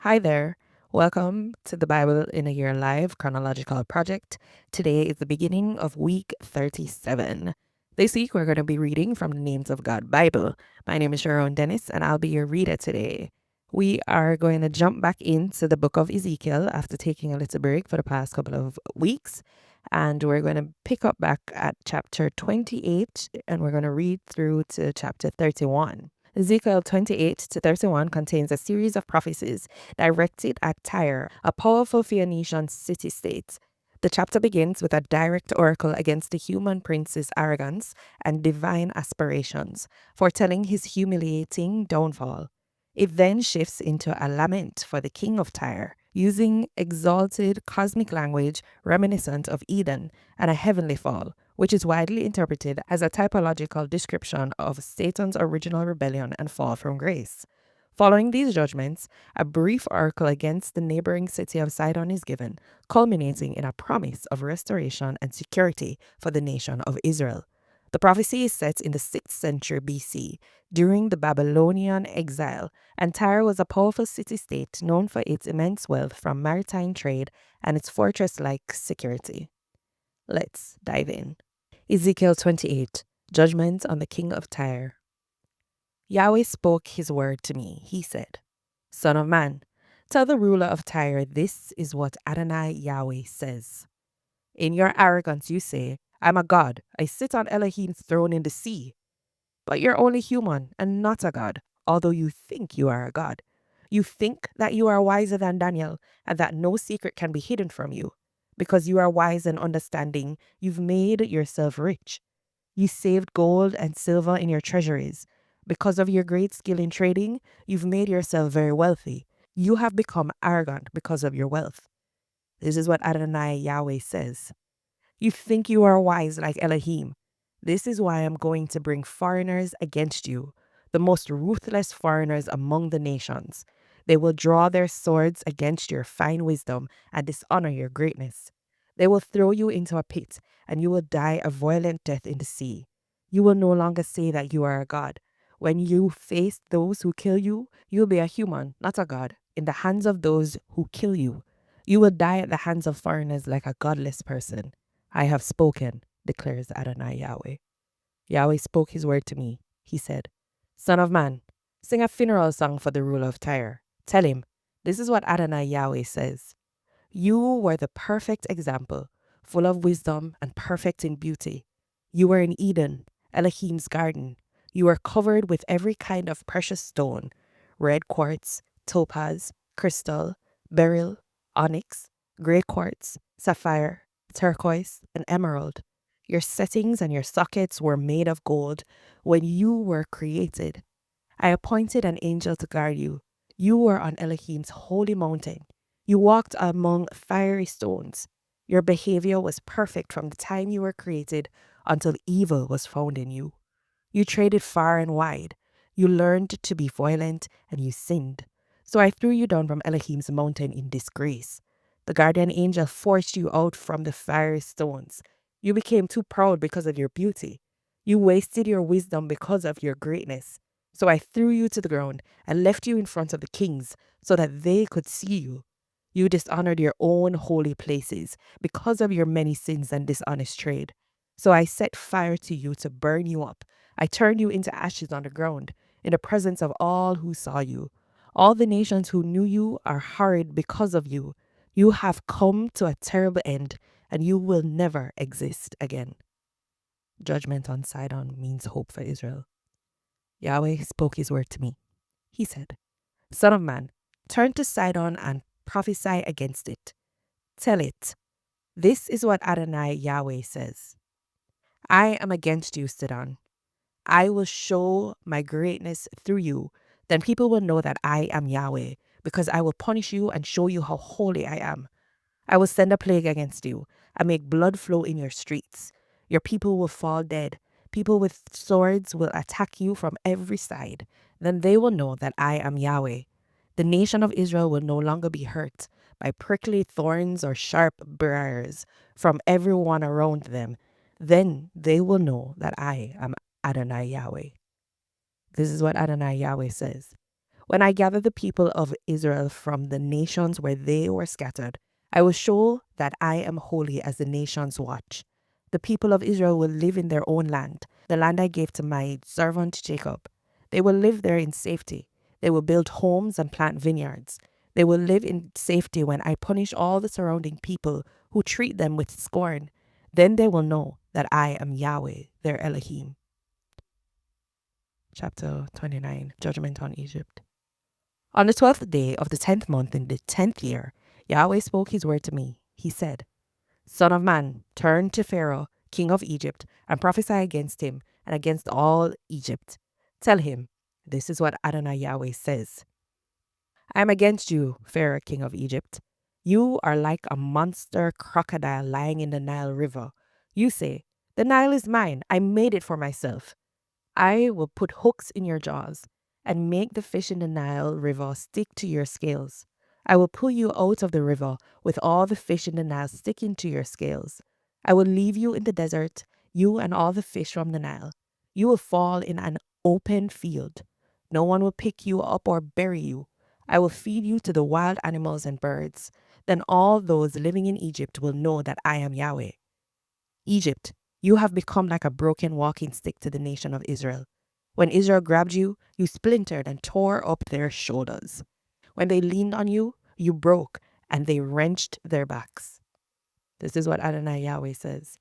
Hi there. Welcome to the Bible in a Year Live Chronological Project. Today is the beginning of week 37. This week we're going to be reading from the Names of God Bible. My name is Sharone Dennis and I'll be your reader today. We are going to jump back into the book of Ezekiel after taking a little break for the past couple of weeks. And we're going to pick up back at chapter 28 and we're going to read through to chapter 31. Ezekiel 28 to 31 contains a series of prophecies directed at Tyre, a powerful Phoenician city-state. The chapter begins with a direct oracle against the human prince's arrogance and divine aspirations, foretelling his humiliating downfall. It then shifts into a lament for the king of Tyre, using exalted cosmic language reminiscent of Eden and a heavenly fall, which is widely interpreted as a typological description of Satan's original rebellion and fall from grace. Following these judgments, a brief oracle against the neighboring city of Sidon is given, culminating in a promise of restoration and security for the nation of Israel. The prophecy is set in the 6th century BC, during the Babylonian exile, and Tyre was a powerful city-state known for its immense wealth from maritime trade and its fortress-like security. Let's dive in. Ezekiel 28, Judgment on the King of Tyre. Yahweh spoke his word to me. He said, Son of man, tell the ruler of Tyre, this is what Adonai Yahweh says. In your arrogance you say, I'm a god. I sit on Elohim's throne in the sea. But you're only human and not a god, although you think you are a god. You think that you are wiser than Daniel and that no secret can be hidden from you. Because you are wise and understanding, you've made yourself rich. You saved gold and silver in your treasuries. Because of your great skill in trading, you've made yourself very wealthy. You have become arrogant because of your wealth. This is what Adonai Yahweh says. You think you are wise like Elohim. This is why I'm going to bring foreigners against you, the most ruthless foreigners among the nations. They will draw their swords against your fine wisdom and dishonor your greatness. They will throw you into a pit, and you will die a violent death in the sea. You will no longer say that you are a god. When you face those who kill you, you'll be a human, not a god, in the hands of those who kill you. You will die at the hands of foreigners like a godless person. I have spoken, declares Adonai Yahweh. Yahweh spoke his word to me. He said, Son of man, sing a funeral song for the ruler of Tyre. Tell him, this is what Adonai Yahweh says. You were the perfect example, full of wisdom and perfect in beauty. You were in Eden, Elohim's garden. You were covered with every kind of precious stone, red quartz, topaz, crystal, beryl, onyx, gray quartz, sapphire, turquoise, and emerald. Your settings and your sockets were made of gold when you were created. I appointed an angel to guard you. You were on Elohim's holy mountain. You walked among fiery stones. Your behavior was perfect from the time you were created until evil was found in you. You traded far and wide. You learned to be violent and you sinned. So I threw you down from Elohim's mountain in disgrace. The guardian angel forced you out from the fiery stones. You became too proud because of your beauty. You wasted your wisdom because of your greatness. So I threw you to the ground and left you in front of the kings so that they could see you. You dishonored your own holy places because of your many sins and dishonest trade. So I set fire to you to burn you up. I turned you into ashes on the ground in the presence of all who saw you. All the nations who knew you are horrid because of you. You have come to a terrible end, and you will never exist again. Judgment on Sidon means hope for Israel. Yahweh spoke his word to me. He said, Son of man, turn to Sidon and prophesy against it. Tell it, this is what Adonai Yahweh says. I am against you, Sidon. I will show my greatness through you. Then people will know that I am Yahweh, because I will punish you and show you how holy I am. I will send a plague against you and make blood flow in your streets. Your people will fall dead. People with swords will attack you from every side. Then they will know that I am Yahweh. The nation of Israel will no longer be hurt by prickly thorns or sharp briars from everyone around them. Then they will know that I am Adonai Yahweh. This is what Adonai Yahweh says. When I gather the people of Israel from the nations where they were scattered, I will show that I am holy as the nations watch. The people of Israel will live in their own land, the land I gave to my servant Jacob. They will live there in safety. They will build homes and plant vineyards. They will live in safety when I punish all the surrounding people who treat them with scorn. Then they will know that I am Yahweh, their Elohim. Chapter 29, Judgment on Egypt. On the 12th day of the 10th month in the 10th year, Yahweh spoke his word to me. He said, Son of man, turn to Pharaoh, king of Egypt, and prophesy against him and against all Egypt. Tell him, this is what Adonai Yahweh says. I am against you, Pharaoh, king of Egypt. You are like a monster crocodile lying in the Nile River. You say, the Nile is mine. I made it for myself. I will put hooks in your jaws and make the fish in the Nile River stick to your scales. I will pull you out of the river with all the fish in the Nile sticking to your scales. I will leave you in the desert, you and all the fish from the Nile. You will fall in an open field. No one will pick you up or bury you. I will feed you to the wild animals and birds. Then all those living in Egypt will know that I am Yahweh. Egypt, you have become like a broken walking stick to the nation of Israel. When Israel grabbed you, you splintered and tore up their shoulders. When they leaned on you, you broke and they wrenched their backs. This is what Adonai Yahweh says.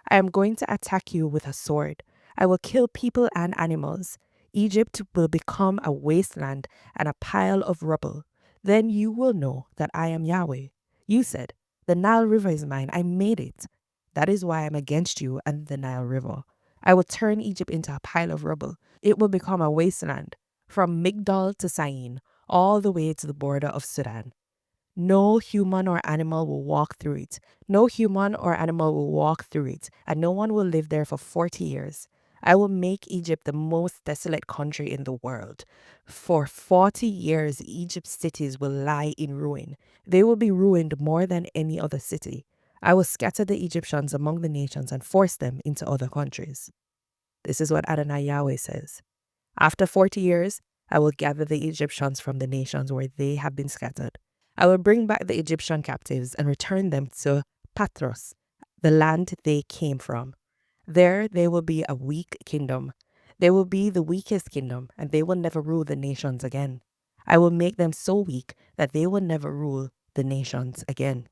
I am going to attack you with a sword. I will kill people and animals. Egypt will become a wasteland and a pile of rubble. Then you will know that I am Yahweh. You said, the Nile River is mine. I made it. That is why I'm against you and the Nile River. I will turn Egypt into a pile of rubble. It will become a wasteland, from Migdol to Syene, all the way to the border of Sudan. No human or animal will walk through it. No human or animal will walk through it, and no one will live there for 40 years. I will make Egypt the most desolate country in the world. For 40 years, Egypt's cities will lie in ruin. They will be ruined more than any other city. I will scatter the Egyptians among the nations and force them into other countries. This is what Adonai Yahweh says. After 40 years, I will gather the Egyptians from the nations where they have been scattered. I will bring back the Egyptian captives and return them to Patros, the land they came from. There they will be a weak kingdom. They will be the weakest kingdom, and they will never rule the nations again. I will make them so weak that they will never rule the nations again.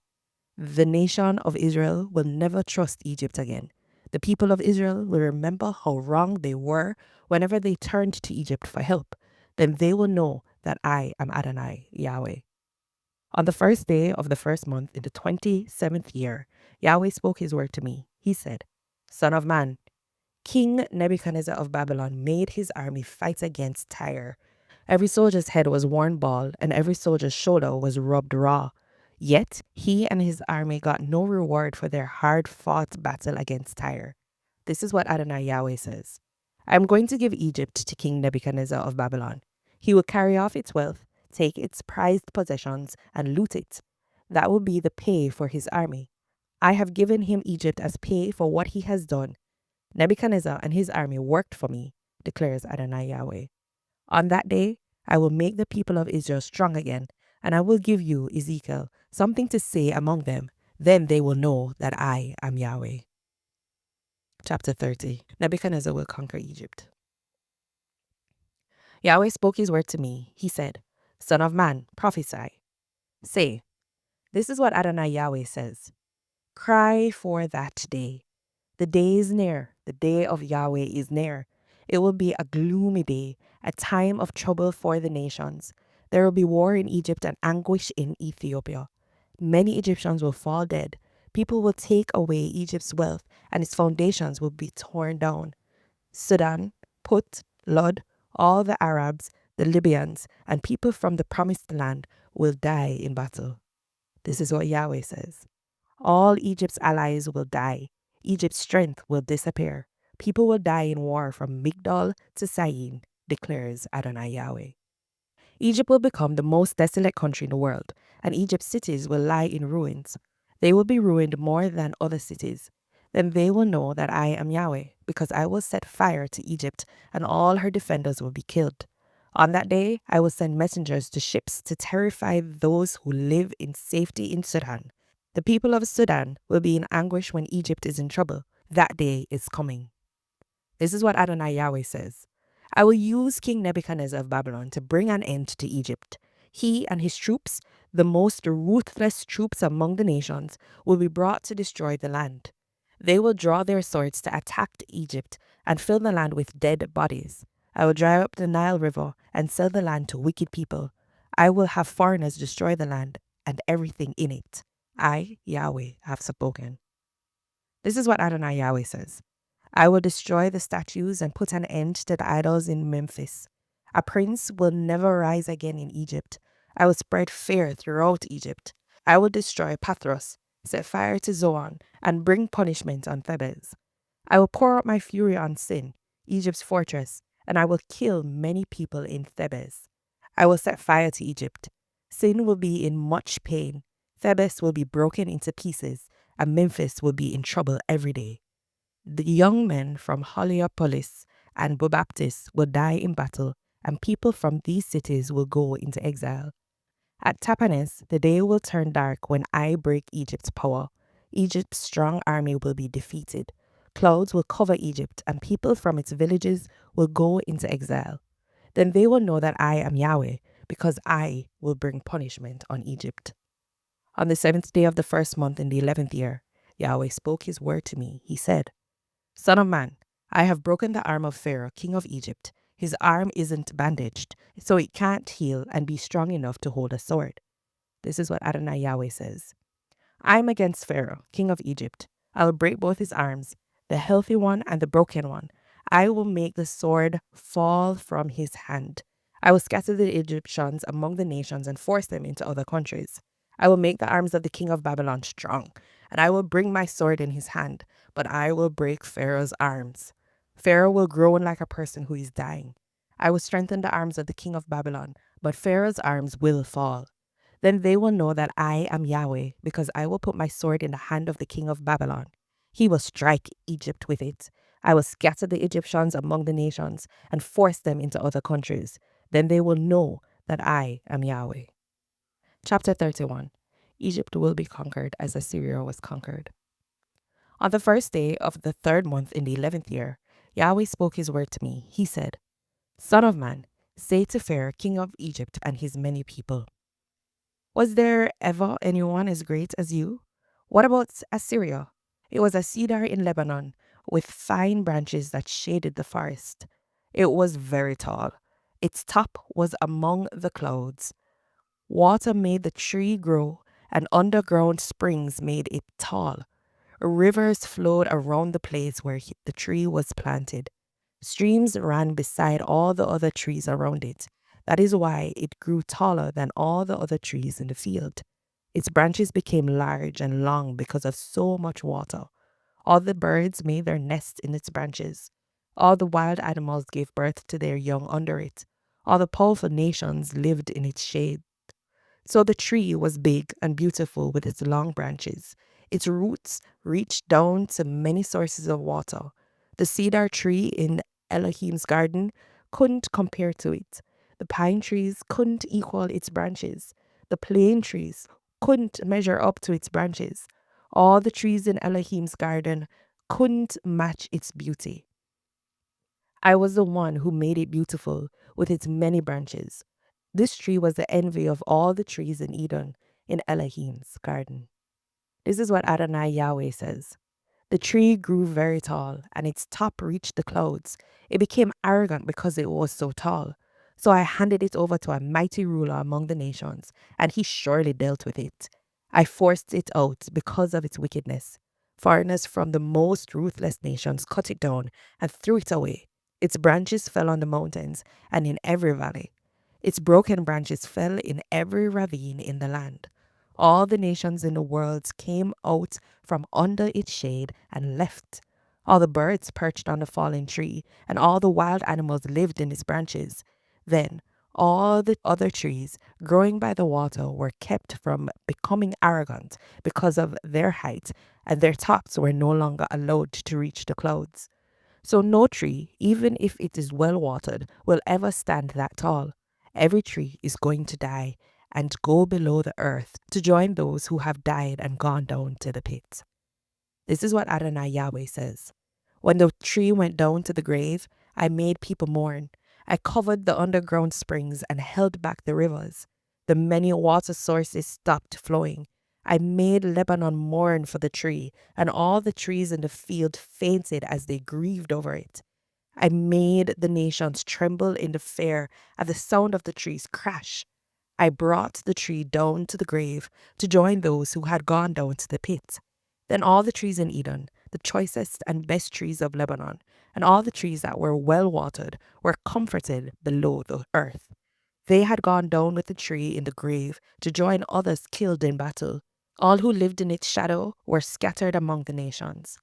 The nation of Israel will never trust Egypt again. The people of Israel will remember how wrong they were whenever they turned to Egypt for help. Then they will know that I am Adonai Yahweh. On the first day of the first month in the 27th year, Yahweh spoke his word to me. He said, Son of man, King Nebuchadnezzar of Babylon made his army fight against Tyre. Every soldier's head was worn bald, and every soldier's shoulder was rubbed raw. Yet he and his army got no reward for their hard-fought battle against Tyre. This is what Adonai Yahweh says. I am going to give Egypt to King Nebuchadnezzar of Babylon. He will carry off its wealth, take its prized possessions, and loot it. That will be the pay for his army. I have given him Egypt as pay for what he has done. Nebuchadnezzar and his army worked for me, declares Adonai Yahweh. On that day, I will make the people of Israel strong again, and I will give you, Ezekiel, something to say among them. Then they will know that I am Yahweh. Chapter 30. Nebuchadnezzar will conquer Egypt. Yahweh spoke his word to me. He said, Son of man, prophesy. Say, this is what Adonai Yahweh says. Cry for that day. The day is near. The day of Yahweh is near. It will be a gloomy day, a time of trouble for the nations. There will be war in Egypt and anguish in Ethiopia. Many Egyptians will fall dead. People will take away Egypt's wealth, and its foundations will be torn down. Sudan, Put, Lud, all the Arabs, the Libyans, and people from the promised land will die in battle. This is what Yahweh says. All Egypt's allies will die. Egypt's strength will disappear. People will die in war from Migdol to Syene, declares Adonai Yahweh. Egypt will become the most desolate country in the world, and Egypt's cities will lie in ruins. They will be ruined more than other cities. Then they will know that I am Yahweh, because I will set fire to Egypt, and all her defenders will be killed. On that day, I will send messengers to ships to terrify those who live in safety in Sudan. The people of Sudan will be in anguish when Egypt is in trouble. That day is coming. This is what Adonai Yahweh says. I will use King Nebuchadnezzar of Babylon to bring an end to Egypt. He and his troops, the most ruthless troops among the nations, will be brought to destroy the land. They will draw their swords to attack Egypt and fill the land with dead bodies. I will dry up the Nile River and sell the land to wicked people. I will have foreigners destroy the land and everything in it. I, Yahweh, have spoken. This is what Adonai Yahweh says. I will destroy the statues and put an end to the idols in Memphis. A prince will never rise again in Egypt. I will spread fear throughout Egypt. I will destroy Pathros, set fire to Zoan, and bring punishment on Thebes. I will pour out my fury on Sin, Egypt's fortress, and I will kill many people in Thebes. I will set fire to Egypt. Sin will be in much pain. Thebes will be broken into pieces, and Memphis will be in trouble every day. The young men from Heliopolis and Bubaptis will die in battle, and people from these cities will go into exile. At Tapanes, the day will turn dark when I break Egypt's power. Egypt's strong army will be defeated. Clouds will cover Egypt, and people from its villages will go into exile. Then they will know that I am Yahweh, because I will bring punishment on Egypt. On the 7th day of the first month in the 11th year, Yahweh spoke his word to me. He said, Son of man, I have broken the arm of Pharaoh, king of Egypt. His arm isn't bandaged, so it can't heal and be strong enough to hold a sword. This is what Adonai Yahweh says. I'm against Pharaoh, king of Egypt. I will break both his arms, the healthy one and the broken one. I will make the sword fall from his hand. I will scatter the Egyptians among the nations and force them into other countries. I will make the arms of the king of Babylon strong, and I will bring my sword in his hand, but I will break Pharaoh's arms. Pharaoh will groan like a person who is dying. I will strengthen the arms of the king of Babylon, but Pharaoh's arms will fall. Then they will know that I am Yahweh, because I will put my sword in the hand of the king of Babylon. He will strike Egypt with it. I will scatter the Egyptians among the nations and force them into other countries. Then they will know that I am Yahweh. Chapter 31. Egypt will be conquered as Assyria was conquered. On the first day of the 3rd month in the 11th year, Yahweh spoke his word to me. He said, Son of man, say to Pharaoh, king of Egypt, and his many people, was there ever anyone as great as you? What about Assyria? It was a cedar in Lebanon with fine branches that shaded the forest. It was very tall. Its top was among the clouds. Water made the tree grow, and underground springs made it tall. Rivers flowed around the place where the tree was planted. Streams ran beside all the other trees around it. That is why it grew taller than all the other trees in the field. Its branches became large and long because of so much water. All the birds made their nests in its branches. All the wild animals gave birth to their young under it. All the powerful nations lived in its shade. So the tree was big and beautiful with its long branches. Its roots reached down to many sources of water. The cedar tree in Elohim's garden couldn't compare to it. The pine trees couldn't equal its branches. The plane trees couldn't measure up to its branches. All the trees in Elohim's garden couldn't match its beauty. I was the one who made it beautiful with its many branches. This tree was the envy of all the trees in Eden, in Elohim's garden. This is what Adonai Yahweh says. The tree grew very tall, and its top reached the clouds. It became arrogant because it was so tall. So I handed it over to a mighty ruler among the nations, and he surely dealt with it. I forced it out because of its wickedness. Foreigners from the most ruthless nations cut it down and threw it away. Its branches fell on the mountains and in every valley. Its broken branches fell in every ravine in the land. All the nations in the world came out from under its shade and left. All the birds perched on the fallen tree, and all the wild animals lived in its branches. Then all the other trees growing by the water were kept from becoming arrogant because of their height, and their tops were no longer allowed to reach the clouds. So no tree, even if it is well watered, will ever stand that tall. Every tree is going to die and go below the earth to join those who have died and gone down to the pit. This is what Adonai Yahweh says. When the tree went down to the grave, I made people mourn. I covered the underground springs and held back the rivers. The many water sources stopped flowing. I made Lebanon mourn for the tree, and all the trees in the field fainted as they grieved over it. I made the nations tremble in the fair at the sound of the trees crash. I brought the tree down to the grave to join those who had gone down to the pit. Then all the trees in Eden, the choicest and best trees of Lebanon, and all the trees that were well watered, were comforted below the earth. They had gone down with the tree in the grave to join others killed in battle. All who lived in its shadow were scattered among the nations.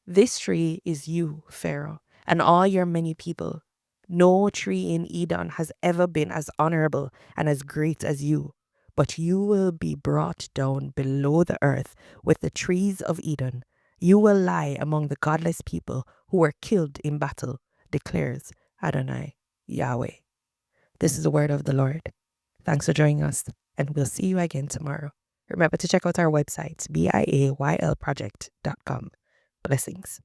This tree is you, Pharaoh, and all your many people. No tree in Eden has ever been as honorable and as great as you, but you will be brought down below the earth with the trees of Eden. You will lie among the godless people who were killed in battle, declares Adonai Yahweh. This is the word of the Lord. Thanks for joining us, and we'll see you again tomorrow. Remember to check out our website, Biayl.Project.com. Blessings.